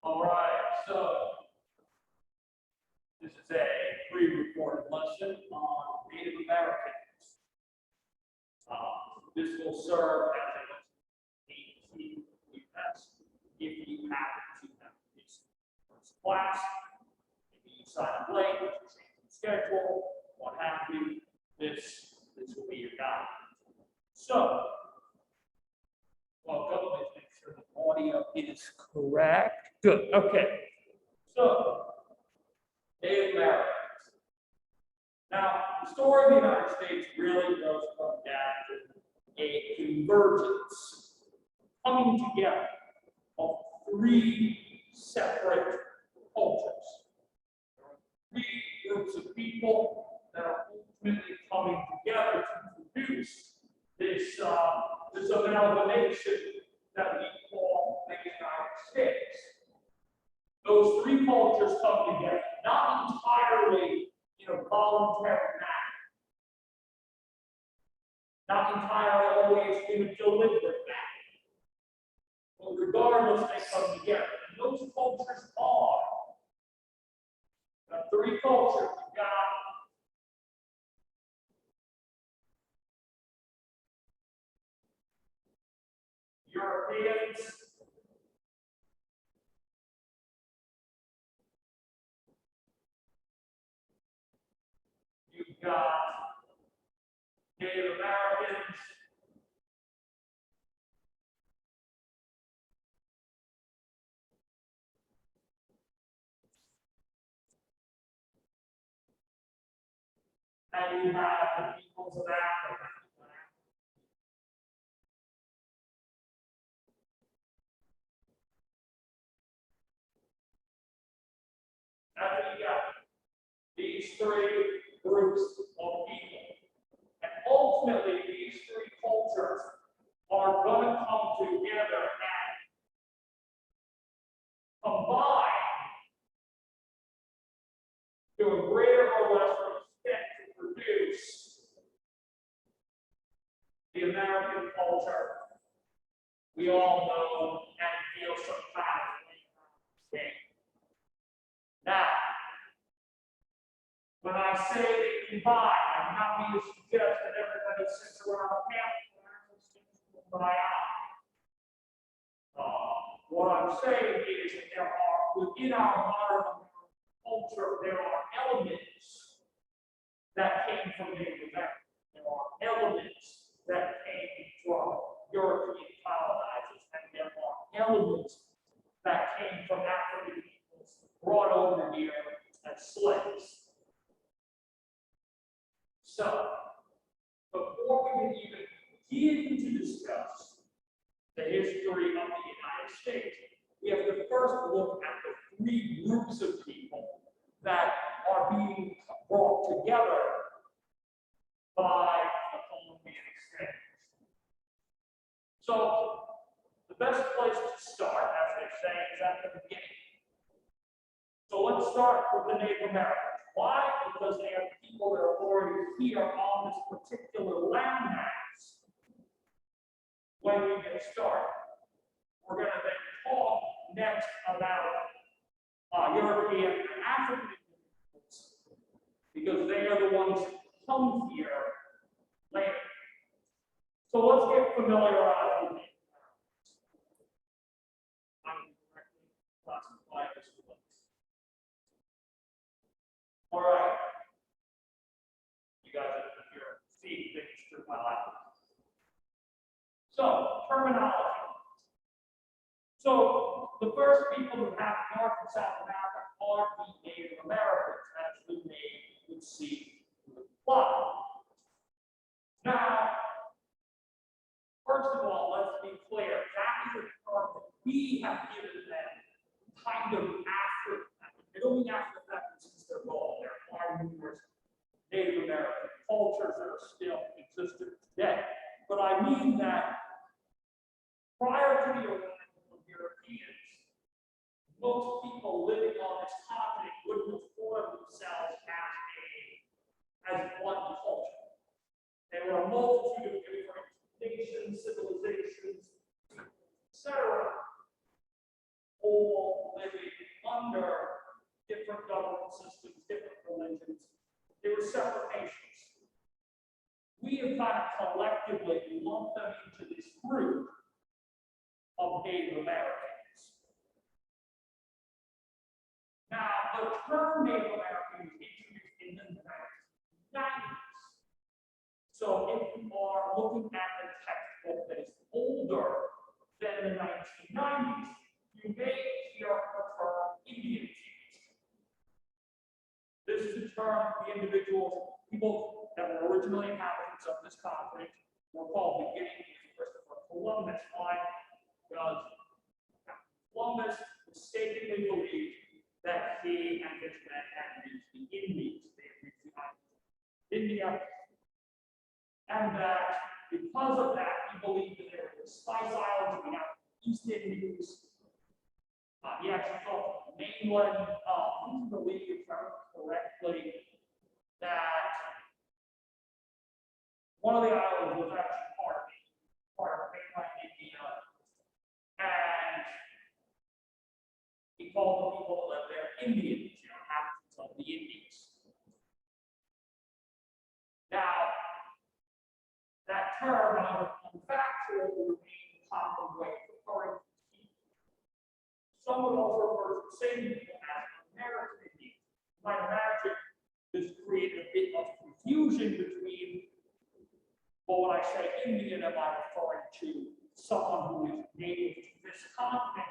All right, so this is a pre-recorded lesson on Native Americans. This will serve as a AP U.S. if you happen to have this first class. Maybe you sign up late, change the schedule, what have you. This will be your guide. So, welcome. Let's make sure the audio is correct. Good. Okay. So, Native Americans. Now, the story of the United States really does come down to a convergence, coming together of three separate cultures. There are three groups of people that are ultimately coming together to produce this amalgamation that we call the United States. Those three cultures come together, not entirely in a voluntary manner, not entirely always in a deliberate manner, but regardless, they come together. And those cultures are the three cultures. You've got Europeans, you've got Native Americans, and you have the peoples of Africa. That's what you got. These three groups of people. And ultimately, these three cultures are going to come together and combine to a greater or lesser extent to produce the American culture we all know and feel some kind of way. Now, when I say they combine, I'm not mean to suggest that everybody sits around a campfire and listens to my eye. What I'm saying is that there are, within our modern culture, there are elements that came from Native America. There are elements that came from European colonizers, and there are elements that came from African peoples brought over here as slaves. So, before we can even begin to discuss the history of the United States, we have to first look at the three groups of people that are being brought together by the Columbian exchange. So, the best place to start, as they say, is at the beginning. So let's start with the Native Americans. Why? Because they are people that are already here on this particular landmass. When we get started, we're going to then talk next about European and African peoples, because they are the ones that come here later. So let's get familiarized with Native Americans. I'm correctly classified as well. All right. You guys, if you're seeing things through my eyes. So, terminology. So, the first people who have North and South America are the Native Americans, as the name would seem to imply. Now, first of all, let's be clear. That is a term that we have given them kind of after the fact. They don't mean after the fact since they're gone. There are numerous Native American cultures that are still existent today. But I mean that prior to the arrival of Europeans, most people living on this continent wouldn't have thought of themselves as one culture. There were a multitude of different nations, civilizations, etc., all living were separate nations. We have kind of collectively lumped them into this group of Native Americans. Now, the term Native American was introduced in the 1990s. So if you are looking at a textbook that is older than the 1990s, you may hear the term Indian used. This is the term the individuals, people that were originally inhabitants of this continent were called beginning with Christopher Columbus. Why? Because Columbus mistakenly believed that he and his men had reached the Indies. They had reached the islands of India. And that because of that, he believed that there were the Spice Islands and the East Indies. He actually thought mainland, he believed, if I remember correctly, that one of the islands was actually part of mainland India. And he called the people that lived there Indians, inhabitants of the Indies. Now, that term, factual, would be the common way of referring to people. Some would also refer to the same people as American Indians. You might imagine this created a bit of confusion between, well, when I say Indian, am I referring to someone who is native to this continent,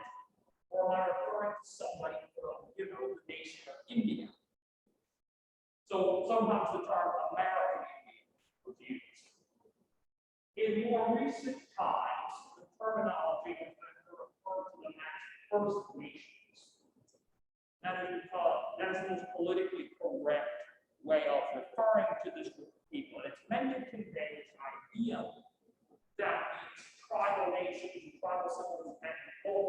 or am I referring to somebody from, the nation of India? So sometimes the term American Indian was used. In more recent times, the terminology has been referred to them as First Nations. That is the most politically correct way of referring to this group of people. And it's meant to convey this idea that these tribal nations and tribal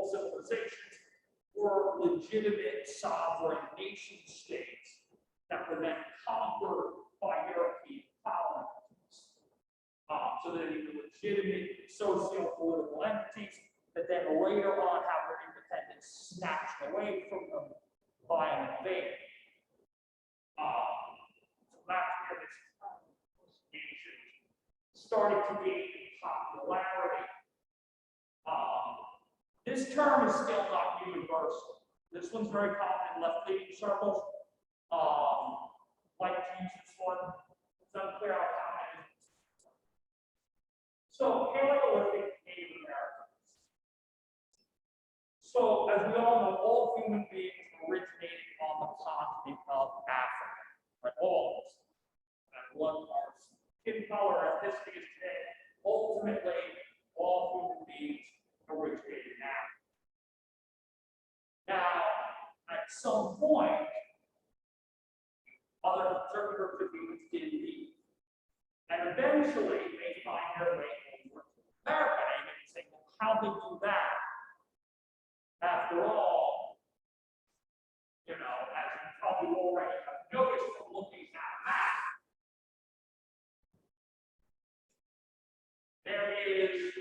civilizations were legitimate sovereign nation states that were then conquered by European colonists. So that they were legitimate socio-political entities that then later on have their independence snatched away from them by an invader. So that's where this nation started to gain popularity. This term is still not universal. This one's very common in left-leaning circles. Like to use this one. It's unclear how common it is. So, Paleolithic Native Americans. So, as we all know, all human beings originated on the continent of Africa. Right? All of us. And what our skin color, ethnicity is today, ultimately, all human beings originated in Africa. Now, at some point, other certain groups of humans did leave. And eventually, they find their way over to America. And you may say, well, how did they do that? After all, as you probably already have noticed from looking at a map, there is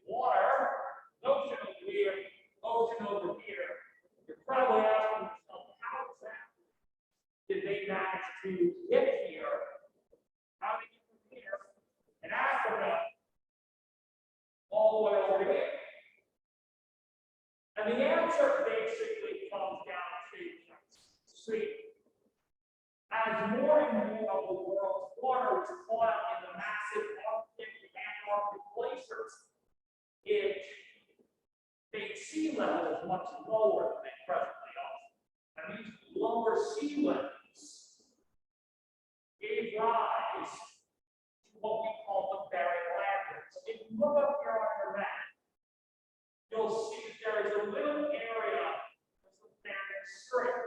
water, ocean over here, ocean over here. You're probably asking yourself, how exactly did they manage to get here? How did they get from here in Africa all the way over here? And the answer basically comes down to, see, as more and more of the world's water was caught up in the massive Arctic and Antarctic glaciers, it made sea levels much lower than they presently are. And these lower sea levels gave rise to what we call the buried labyrinths. If you look up here on your map, you'll see that there is a little area that's a Bering Strait.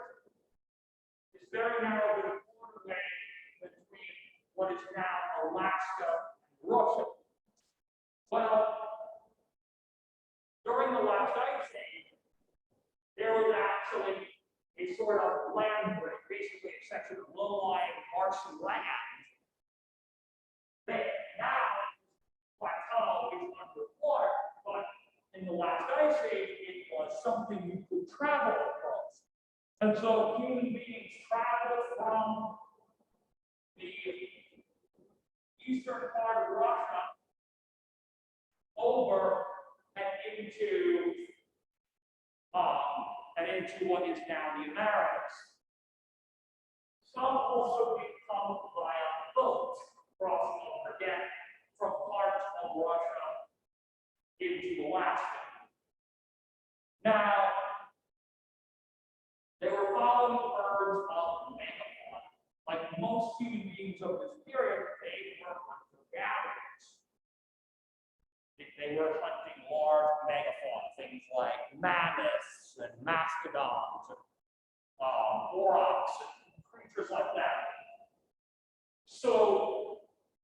It's very narrow with a borderway between what is now Alaska and Russia. Well, during the last ice age, there was actually a sort of land bridge, basically a section of low-lying marshy land that now plateau is underwater, but in the last ice age, it was something you could travel across. And so human beings traveled from the eastern part of Russia over and into what is now the Americas. Some also become via boat, crossing over again from parts of Russia into Alaska. Now, they were following the birds of the megafauna. Like most human beings of this period, they were hunter-gatherers. They were hunting large megafauna, things like mammoths and mastodons and aurochs and creatures like that. So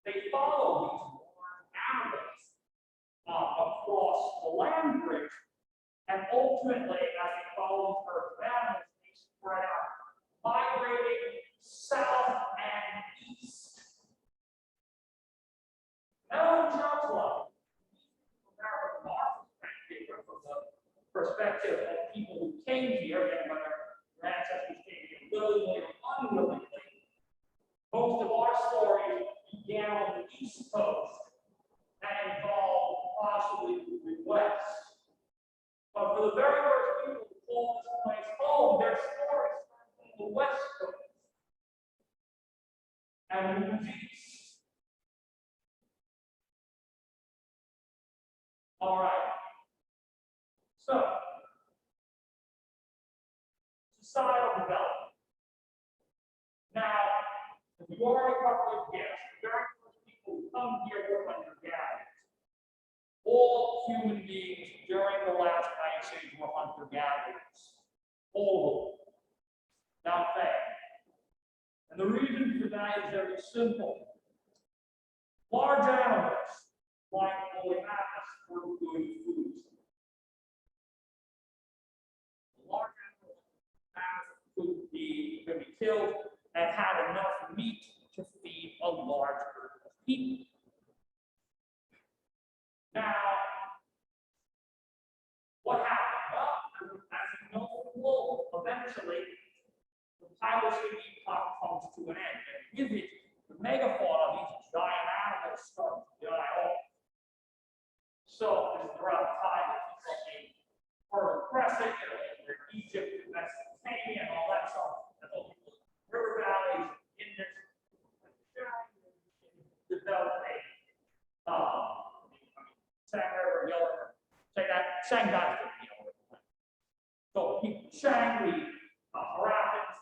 they follow these large animals across the land bridge, and ultimately, as they follow herds of animals, they spread out, migrating south and east. Now, in terms of American markets, different from the perspective of people who came here, and whether their ancestors came here willingly or unwillingly. Most of our stories began on the East Coast and involved possibly the Midwest. But for the very first people who call this place home, their stories start from the West Coast and moves east. All right. So, societal development. Now, as you already probably guessed, the very first people who come here were hunter-gatherers. All human beings during the last ice age were hunter-gatherers. All of them. Not fair. And the reason for that is very simple. Large animals, like woolly mammoths, were good food. Large animals could be killed and had enough meat to feed a large group of people. Now, what happened? Well, as you know from wool, eventually the Paleocene epoch comes to an end, and with it, the megafauna, these giant animals, start to die off. So, this is around the time that people came Fertile Crescent, where Egypt, Mesopotamia, and all that stuff, and all the river valleys, Indus, developed Shang dynasty, So Shang, the Marathons,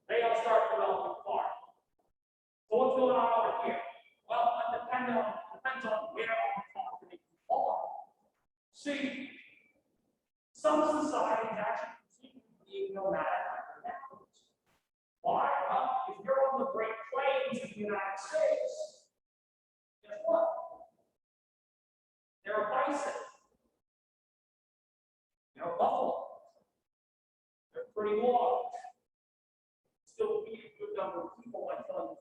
they all start developing farms. So what's going on over here? Well, it depends on where on the continent you are. See, some societies actually continue being nomadic hunter-gatherers. Why? Well, if you're on the Great Plains of the United States, guess what? There are bison. There are buffalo. They're pretty large. Still feed a good number of people like some.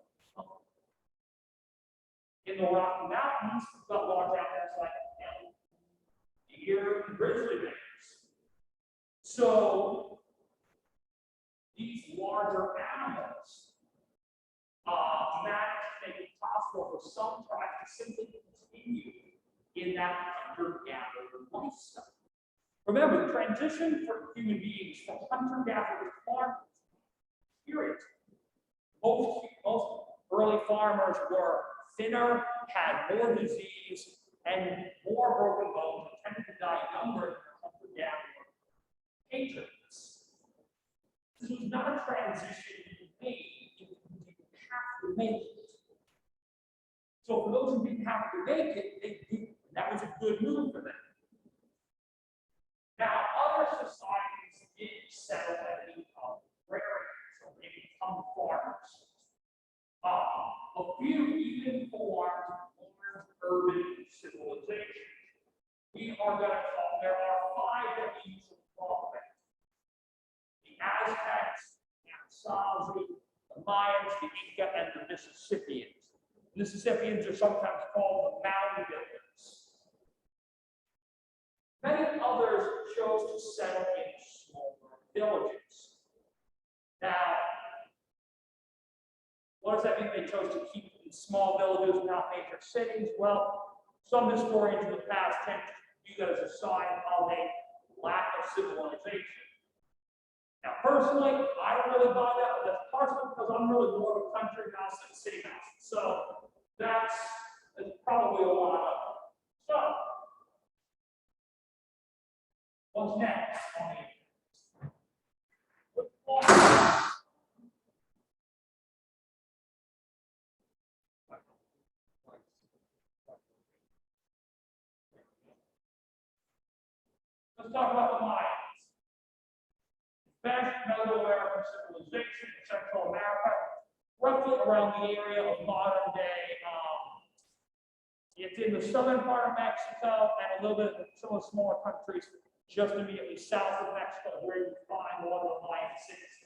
In the Rocky Mountains, we've got large animals like deer and grizzly bears. So these larger animals manage to make it possible for some tribes to simply continue in that hunter-gatherer lifestyle. Remember, the transition for human beings from hunter-gatherer to farmers period. Most early farmers were thinner, had more disease, and more broken bones, and tended to die younger than their hunter-gatherer patrons. This was not a transition you made, you didn't have to make it. So for those who didn't have to make it, they did. That was a good move for them. Now, other societies did settle and become agrarian, so they become farmers. A few even formed modern urban civilization. We are going to talk, there are 5 that we should talk about. The Aztecs, the Anasazi, the Mayans, the Inca, and the Mississippians. Mississippians are sometimes called the mound builders. Many others chose to settle in smaller villages. Now, what does that mean they chose to keep them in small villages, not major cities. Well, some historians in the past tend to view that as a sign of a lack of civilization. Now, personally, I don't really buy that, but that's partially because I'm really more of a country mouse than a city mouse. So that's probably a lot of it. So, what's next on the let's talk about the Mayans. Vast Mesoamerican civilization in Central America, roughly around the area of modern day. It's in the southern part of Mexico and a little bit of some of the smaller countries just immediately south of Mexico, where you find a lot of the Mayan cities.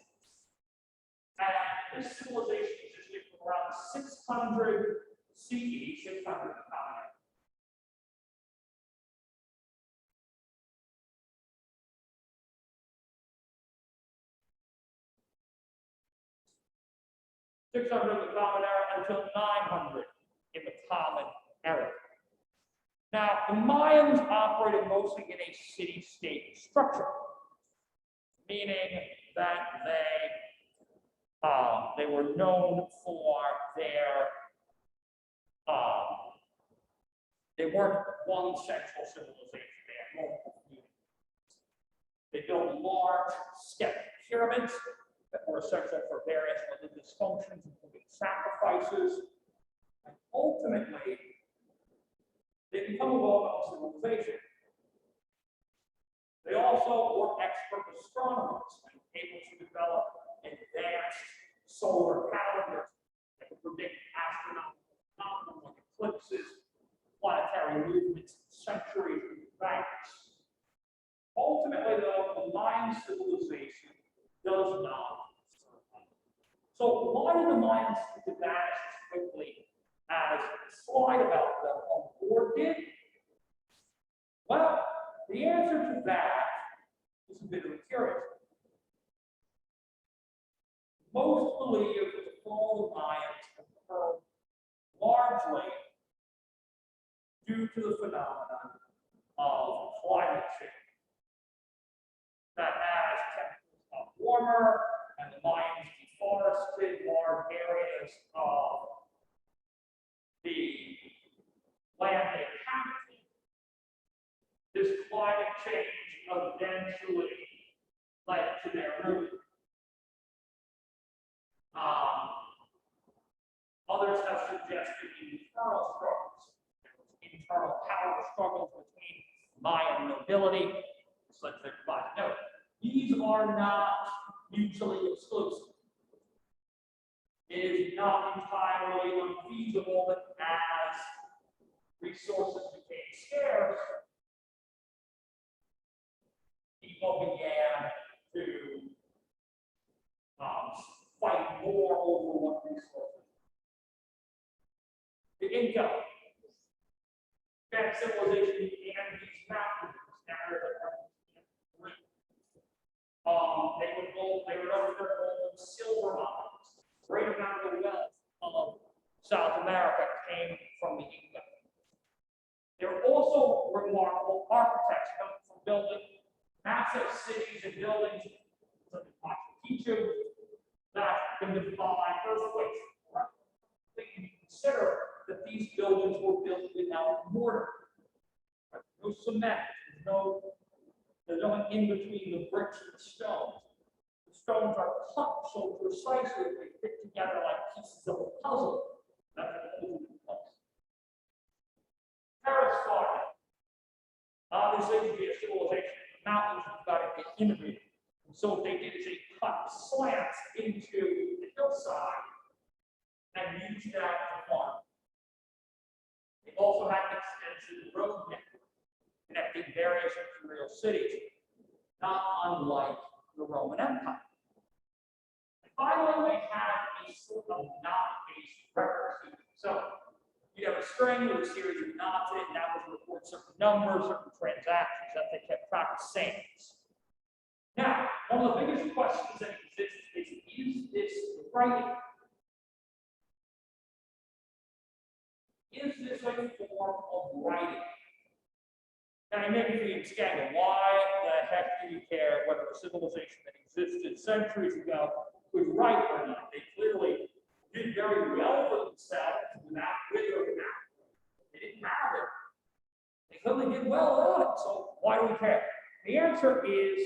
And this civilization existed from around 600 CE, 600 common. 600 in the Common Era until 900 in the Common Era. Now, the Mayans operated mostly in a city-state structure, meaning that they were known for their, they weren't one central civilization, they had multiple communities. They built large step pyramids that were essential for various religious functions, including sacrifices. And ultimately, they become a well-known civilization. They also were expert astronomers and able to develop advanced solar calendars that could predict astronomical phenomena like eclipses, planetary movements, centuries in advance. Ultimately, though, the Mayan civilization does not survive. So why did the Mayans vanish as quickly as the slide about them on the board did? Well, the answer to that is a bit of a curious. Most believe that the fall of Mayans occurred largely due to the phenomenon of climate change. That as temperatures got warmer and the Mayans deforested large areas of the land they inhabited, this climate change eventually led to their ruin. Others have suggested internal struggles, internal power struggles between Mayan nobility. Let's everybody know. These are not mutually exclusive. It is not entirely unfeasible that as resources became scarce, people began to fight more over what resources. The Inca, that civilization began these mountains, they were known for their gold, silver mines. Great amount of the wealth of South America came from the Inca. They were also remarkable architects, known for building massive cities and buildings such as Machu Picchu that can defy earthquakes. They can consider that these buildings were built without mortar. No cement, there's no in between the bricks and the stones. The stones are cut so precisely that they fit together like pieces of a puzzle. That's an ultimate puzzle. Terrace farming. Obviously, to be a civilization in the mountains, you've got to get innovative. And so what they did is they cut slants into the hillside and used that to farm. They also had an extensive road network connecting various imperial cities, not unlike the Roman Empire. And finally, they had a sort of knot-based record keeping. So you have a string with a series of knots in it, and that would record certain numbers, certain transactions that they kept track of saints. Now, one of the biggest questions that exists is this writing? is this a form of writing? Now, you may be thinking, Skagel, why the heck do you care whether a civilization that existed centuries ago could write or not? They clearly did very well for themselves without with or without. They didn't have it. They clearly did well without it, so why do we care? The answer is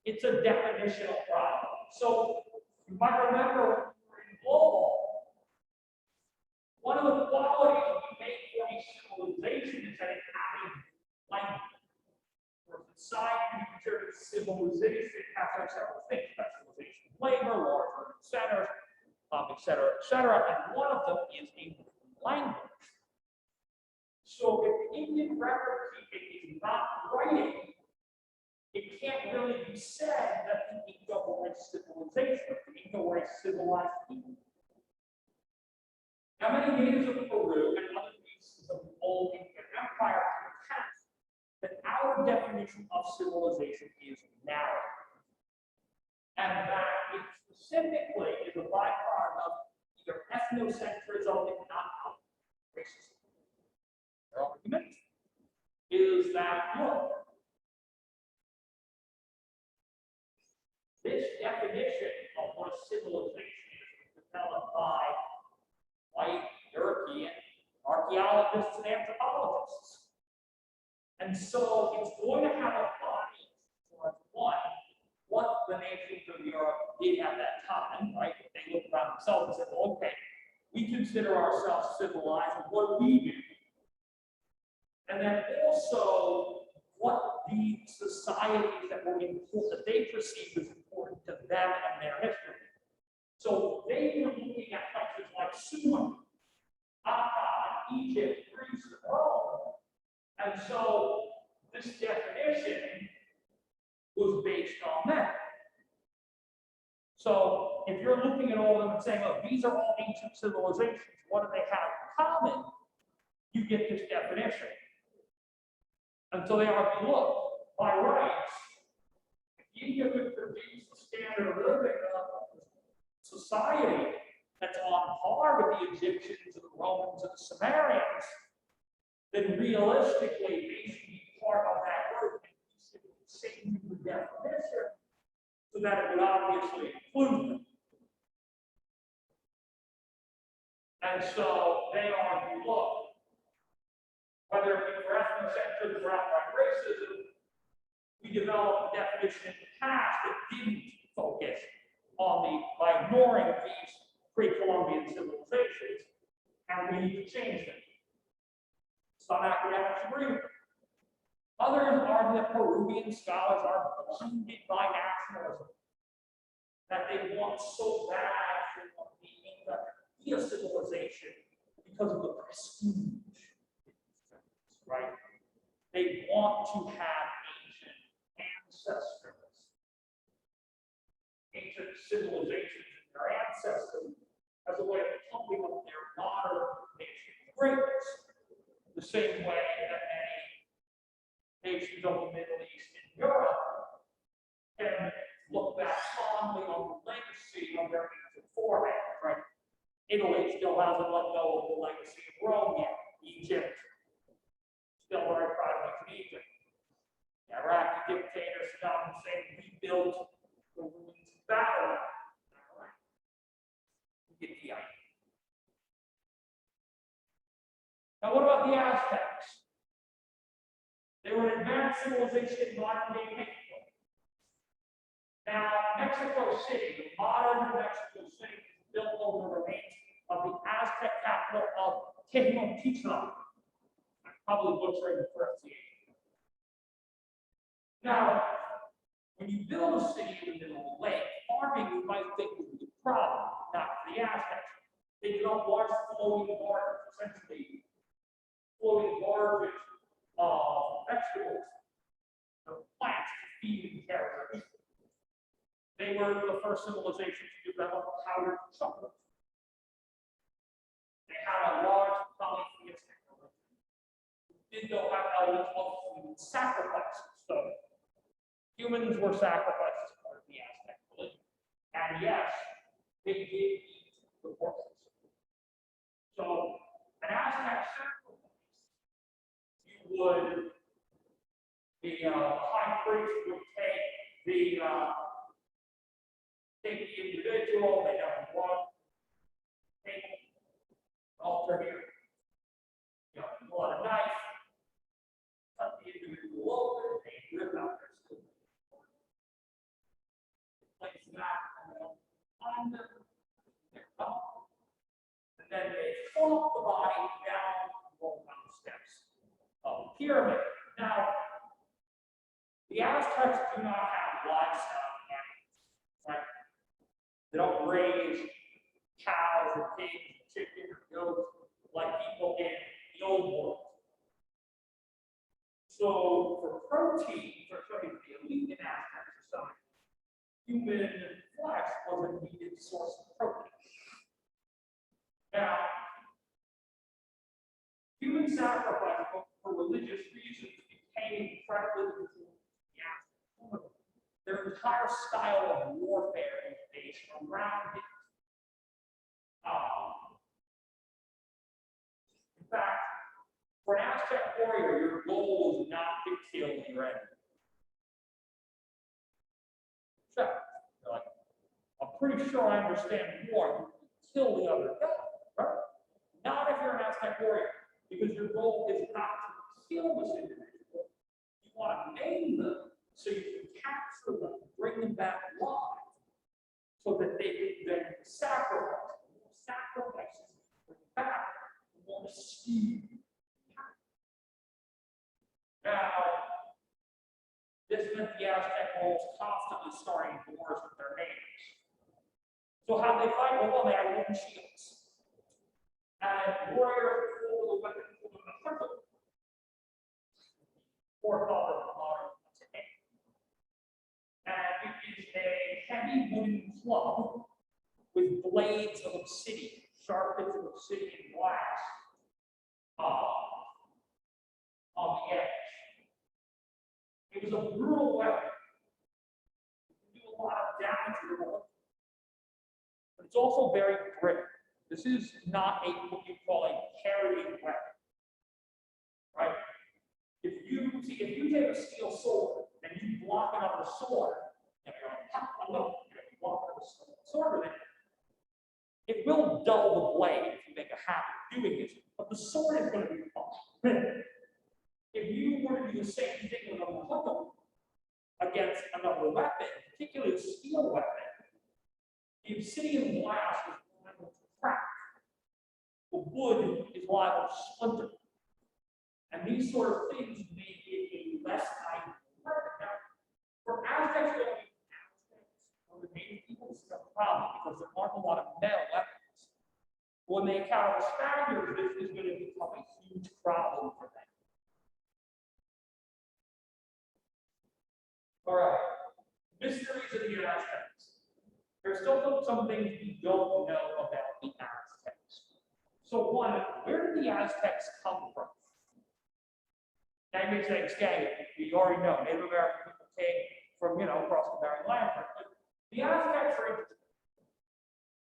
it's a definitional problem. So you might remember when we were in global, one of the qualities we make for a civilization is that it has a language. For a society to be considered a civilization, it has to have several things: specialization of labor, large urban centers, et cetera, et cetera. And one of them is a language. So if Indian record keeping is not writing, it can't really be said that the Inca were a civilization, or the Inca were a civilized people. Now, many natives of Peru and other pieces of the old Incan Empire contest that our definition of civilization is narrow, and that it specifically is a byproduct of either ethnocentrism, if not racism. Their argument is that, look, this definition of what a civilization is developed by white European archaeologists and anthropologists. And so it's going to have a body for what the nations of Europe did at that time, right? They looked around themselves and said, well, okay, we consider ourselves civilized, and what do we do? And then also what the societies that were important, that they perceived as important to them and their history. So they were looking at countries like Sumer, Akkad, Egypt, Greece, and Rome. And so this definition was based on that. So if you're looking at all of them and saying, oh, these are all ancient civilizations, what do they have in common? You get this definition. And so they argue, look, by rights, if India could produce a standard of living society that's on par with the Egyptians and the Romans and the Sumerians, then realistically they should be part of that group and we should change the definition so that it would obviously include them. And so they argue, look, whether it be for ethnocentrism or outright racism, we developed a definition in the past that didn't focus on by ignoring these pre-Columbian civilizations, and we need to change them. Some academics agree with it. Others argue that Peruvian scholars are blinded by nationalism, that they want so bad for the Inca to be a civilization because of the prestige. Right? They want to have ancient ancestors, ancient civilizations in their ancestors as a way of pumping up their modern nation greatness. The same way that many nations of the Middle East and Europe can look back fondly on the legacy of their ancient forebears, right? Italy still hasn't let go of the legacy of Rome yet. Egypt still very proud of Egypt. The Iraqi dictator Saddam Hussein rebuilt the ruins of Babylon. All right. You get the idea. Now, what about the Aztecs? They were an advanced civilization in modern-day Mexico. Now, Mexico City, the modern Mexico City, is built over the remains of the Aztec capital of Tenochtitlan. Probably butchering the pronunciation. Now, when you build a city in the middle of the lake, farming you might think would be a problem, not for the Aztecs. They developed large floating gardens, essentially floating barges of vegetables, plants to feed and carry. They were the first civilization to develop powdered chocolate. They had a large polytheistic didn't know how elements of sacrifices. So humans were sacrificed as part of the Aztec religion. And yes, they did eat the horses. So an Aztec sacrifice, you would, the high priest would take the individual, they have one, take an altar here, pull out a knife, cut the individual open, they rip out their skin. Place that on their tongue. And then they pull the body down, roll down the steps of the pyramid. Now, the Aztecs do not have livestock animals, right? They don't raise cows or pigs or chickens or goats like people in the old world. So for protein, for the elite in Aztec society, human flesh was a needed source of protein. Now, human sacrifice for religious reasons became incredibly important. Their entire style of warfare is based around it. In fact, for an Aztec warrior, your goal was not to kill your enemy. So, you're like, I'm pretty sure I understand war. You kill the other guy, right? Not if you're an Aztec warrior, because your goal is not to kill this individual. You want to name them so you can capture them, bring them back alive, so that they can then sacrifice. The more sacrifices you bring back, the more esteem. Now, this meant the Aztec was constantly starting wars with their neighbors. So how did they fight? Well, they had wooden shields. And warriors pulled the weapon from the circle. Forefather of modern today. And it is a heavy wooden club with blades of obsidian, sharp bits of obsidian glass on the edge. It was a brutal weapon. It can do a lot of damage to the weapon. But it's also very brittle. This is not what you call a carrying weapon. Right? If you take a steel sword and you block another sword, you block another sword with it, it will dull the blade if you make a habit of doing it, but the sword is going to be fine. If you were to do the same thing with a weapon against another weapon, particularly a steel weapon, the obsidian glass is liable to crack. The wood is liable to splinter. And these sort of things make it a less ideal weapon. Now, for Aztecs, or the native people, it's a problem because there aren't a lot of metal weapons. When they encounter the Spaniards, this is going to become a huge problem for them. All right, mysteries of the Aztecs. There's still some things we don't know about the Aztecs. So one, where did the Aztecs come from? Now you may say, okay, we already know Native American people came from, across the Bering Land. But the Aztecs are interesting.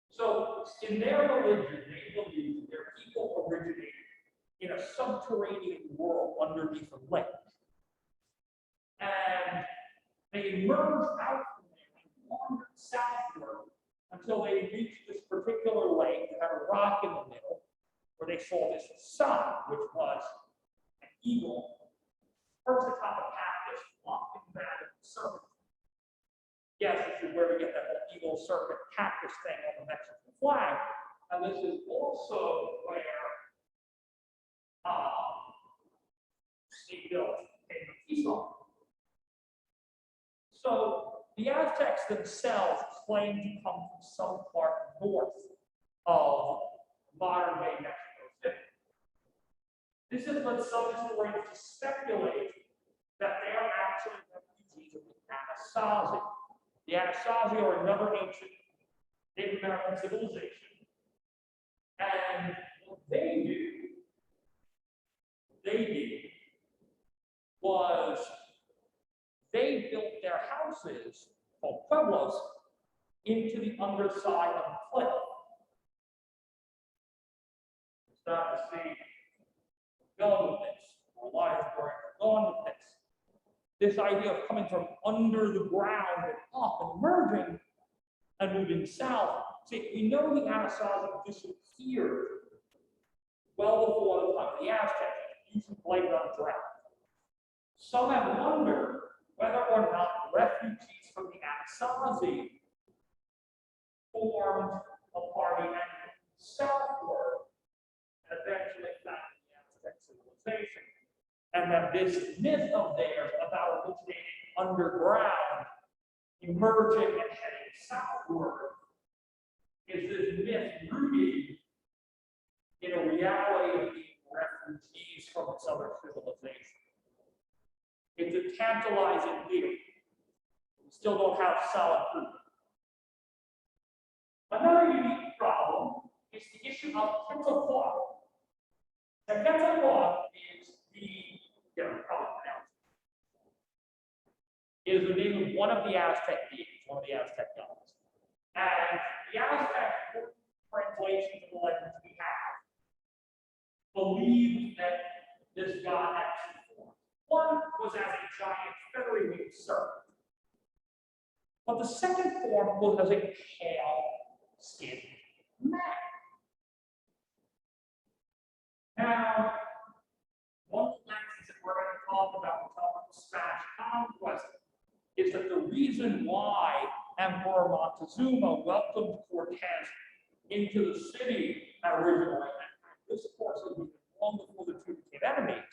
So in their religion, they believe their people originated in a subterranean world underneath a lake. And they emerged out from there and wandered southward until they reached this particular lake that had a rock in the middle, where they saw this sun, which was an eagle, perched atop a cactus, walking back at the serpent. Yes, this is where we get that whole eagle serpent cactus thing on the Mexican flag. And this is also where they built Tenochtitlan. So the Aztecs themselves claim to come from some part north of modern-day Mexico City. This has led some historians to speculate that they are actually refugees of the Anasazi. The Anasazi are another ancient Native American civilization. And what they did was they built their houses, called pueblos, into the underside of a cliff. That is going with this, or life going with this. This idea of coming from under the ground and up and emerging and moving south. See, we know the Anasazi disappeared well before the time of the Aztecs, usually blamed on drought. Some have wondered whether or not refugees from the Anasazi formed a party and southward and eventually found the Aztec civilization. And that this myth of theirs about originating underground, emerging and heading southward, is this myth rooted in a reality of being refugees from its other civilization. It's a tantalizing theory. We still don't have solid proof. Another unique problem is the issue of Quetzalcoatl. Now, Quetzalcoatl is is the name of one of the Aztec deities, one of the Aztec gods. And the Aztec translations of the legends we have believe that this god actually formed. One was as a giant feathery winged serpent. But the second form was as a pale skinned man. Now, one of the lessons that we're going to talk about when talking about the Spanish conquest is that the reason why Emperor Montezuma welcomed Cortez into the city originally, and this of course is long before the two became enemies,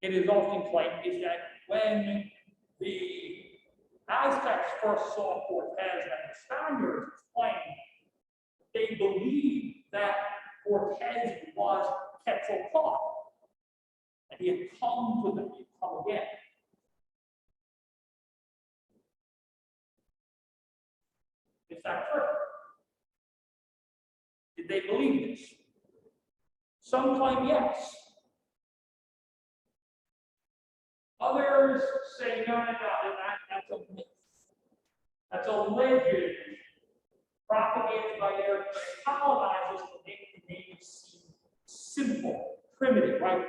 it is often claimed is that when the Aztecs first saw Cortez and the Spaniards claimed, they believed that Cortez was Quetzalcoatl, and he had come to them, he had come again. Is that true? Did they believe this? Some claim yes. Others say no, that's a myth. That's a legend propagated by their colonizers to make the natives seem simple, primitive, right?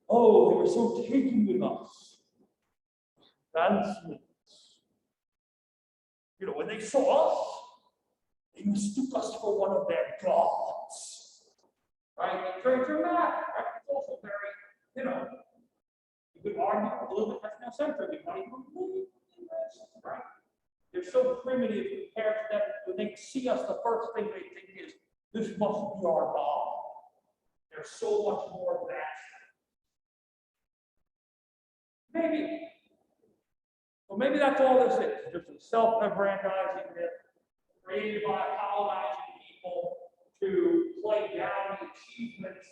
Oh, they were so taken with us. Advancements. You know, when they saw us, they mistook us for one of their gods. Right? It's very dramatic, right? It's also very, you know, you could argue a little bit ethnocentric. You might even believe in this, right? They're so primitive compared to them. When they see us, the first thing they think is, this must be our God. They're so much more advanced. Maybe. Well, maybe that's all this is. Just a self-aggrandizing myth created by colonizing people to play down the achievements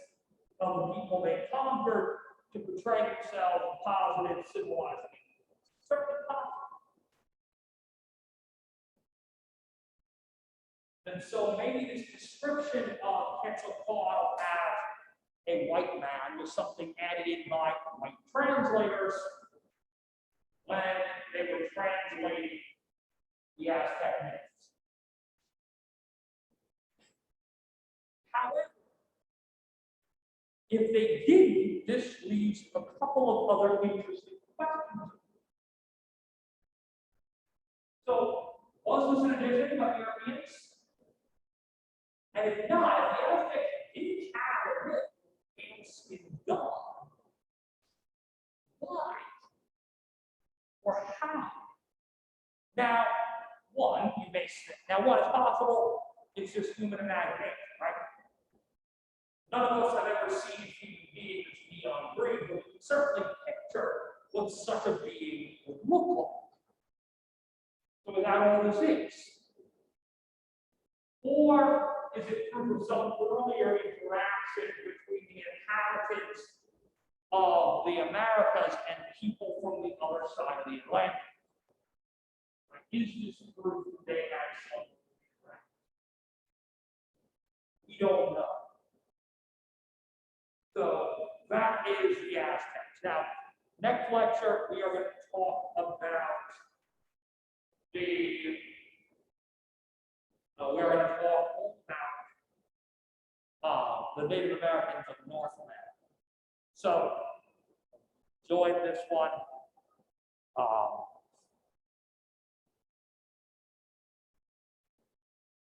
of the people they conquered to portray themselves as positive, civilized people. Certainly possible. And so maybe this description of Quetzalcoatl as a white man was something added in by white translators when they were translating the Aztec myths. However, if they didn't, this leaves a couple of other interesting questions. So, was this an addition by Europeans? And if not, if the Aztecs didn't have a myth, in God, why? Or how? Now, one, you may say, now what is possible? It's just human imagination, right? None of us have ever seen human beings beyond breed, but we can certainly picture what such a being would look like. So is that all this is? Or is it proof of some earlier interaction between the inhabitants of the Americas and people from the other side of the Atlantic? Is this proof that they had some interaction? We don't know. So that is the Aztecs. Now, next lecture, we are going to talk about we're going to talk about the Native Americans of North America. So, enjoyed this one.